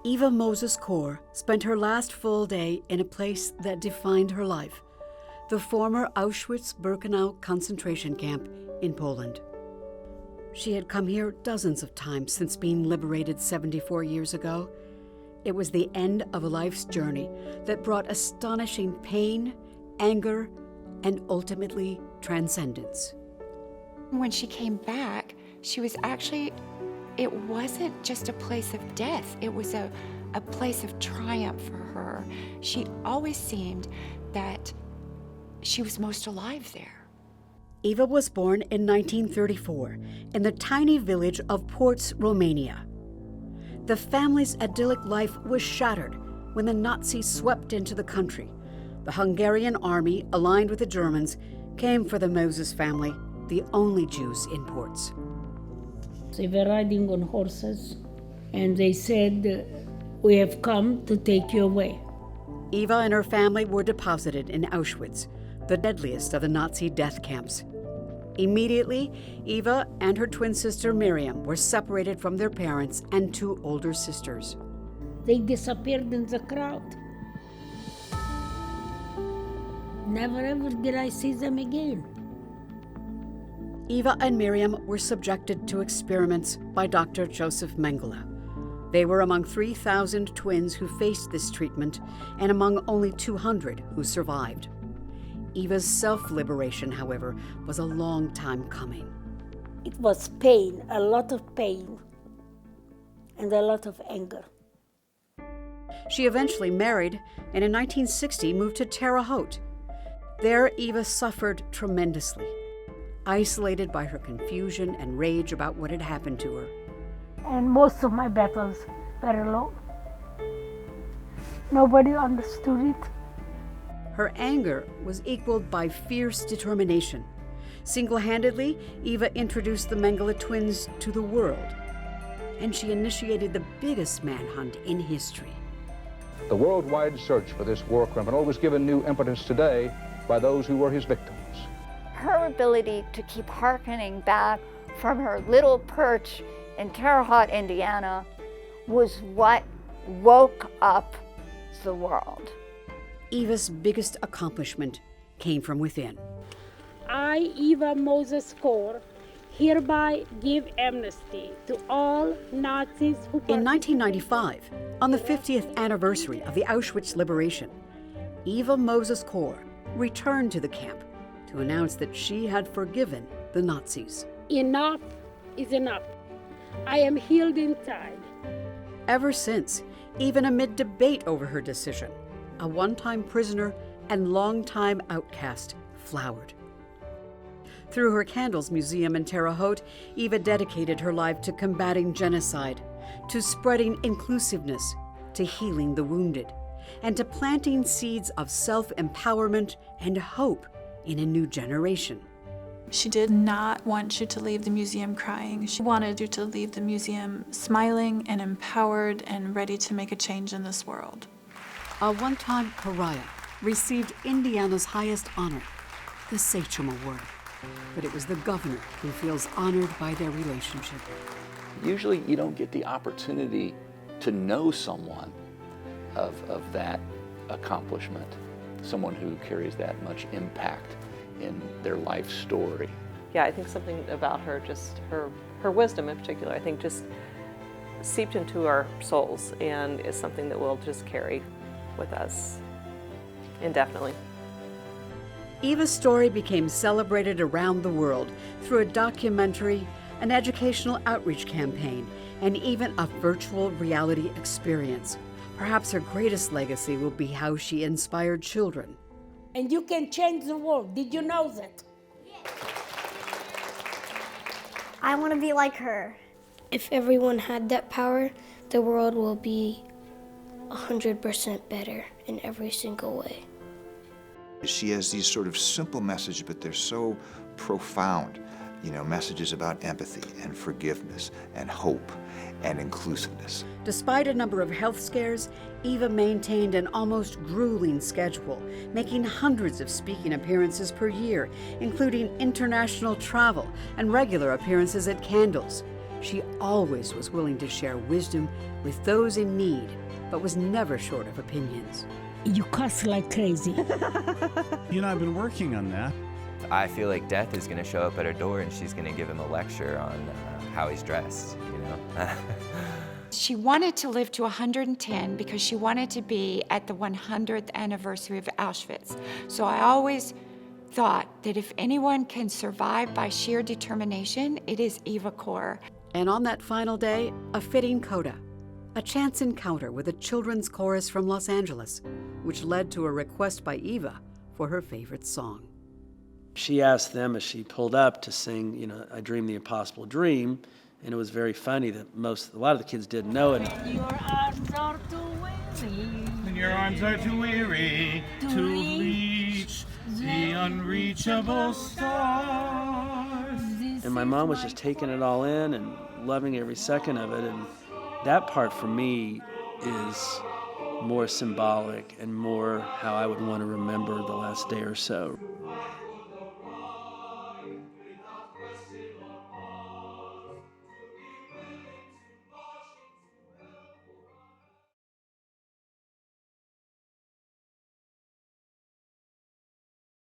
Eva Moses Kor spent her last full day in a place that defined her life, the former Auschwitz-Birkenau concentration camp in Poland. She had come here dozens of times since being liberated 74 years ago. It was the end of a life's journey that brought astonishing pain, anger, and ultimately transcendence. When she came back, she was actually, it wasn't just a place of death, it was a place of triumph for her. She always seemed that she was most alive there. Eva was born in 1934 in the tiny village of Ports, Romania. The family's idyllic life was shattered when the Nazis swept into the country. The Hungarian army, aligned with the Germans, came for the Moses family, the only Jews in Ports. They were riding on horses, and they said, "We have come to take you away." Eva and her family were deposited in Auschwitz, the deadliest of the Nazi death camps. Immediately, Eva and her twin sister Miriam were separated from their parents and two older sisters. They disappeared in the crowd. Never ever did I see them again. Eva and Miriam were subjected to experiments by Dr. Joseph Mengele. They were among 3,000 twins who faced this treatment and among only 200 who survived. Eva's self-liberation, however, was a long time coming. It was pain, a lot of pain, and a lot of anger. She eventually married and in 1960 moved to Terre Haute. There, Eva suffered tremendously, isolated by her confusion and rage about what had happened to her. And most of my battles were alone. Nobody understood it. Her anger was equaled by fierce determination. Single-handedly, Eva introduced the Mengele Twins to the world, and she initiated the biggest manhunt in history. The worldwide search for this war criminal was given new impetus today by those who were his victims. Her ability to keep hearkening back from her little perch in Terre Haute, Indiana, was what woke up the world. Eva's biggest accomplishment came from within. I, Eva Moses Kor, hereby give amnesty to all Nazis who... In 1995, on the 50th anniversary of the Auschwitz liberation, Eva Moses Kor returned to the camp to announce that she had forgiven the Nazis. Enough is enough. I am healed inside. Ever since, even amid debate over her decision, a one-time prisoner and long-time outcast flowered. Through her Candles Museum in Terre Haute, Eva dedicated her life to combating genocide, to spreading inclusiveness, to healing the wounded, and to planting seeds of self-empowerment and hope in a new generation. She did not want you to leave the museum crying. She wanted you to leave the museum smiling and empowered and ready to make a change in this world. A one-time pariah received Indiana's highest honor, the Sachem Award. But it was the governor who feels honored by their relationship. Usually you don't get the opportunity to know someone of that accomplishment, someone who carries that much impact in their life story. Yeah, I think something about her, just her wisdom in particular, I think just seeped into our souls and is something that we'll just carry with us indefinitely. Eva's story became celebrated around the world through a documentary, an educational outreach campaign, and even a virtual reality experience. Perhaps her greatest legacy will be how she inspired children. And you can change the world. Did you know that? I want to be like her. If everyone had that power, the world will be 100% better in every single way. She has these sort of simple messages, but they're so profound. You know, messages about empathy and forgiveness and hope and inclusiveness. Despite a number of health scares, Eva maintained an almost grueling schedule, making hundreds of speaking appearances per year, including international travel and regular appearances at Candles. she always was willing to share wisdom with those in need, but was never short of opinions. You cuss like crazy. You know, I've been working on that. I feel like death is going to show up at her door and she's going to give him a lecture on how he's dressed, you know. She wanted to live to 110 because she wanted to be at the 100th anniversary of Auschwitz. So I always thought that if anyone can survive by sheer determination, it is Eva Kor. And on that final day, a fitting coda, a chance encounter with a children's chorus from Los Angeles, which led to a request by Eva for her favorite song. She asked them as she pulled up to sing, you know, I Dreamed the Impossible Dream, and it was very funny that a lot of the kids didn't know it. Your arms are too weary. And your arms are too weary to reach the unreachable stars. And my mom was just taking it all in and loving every second of it, and that part for me is more symbolic and more how I would want to remember the last day or so.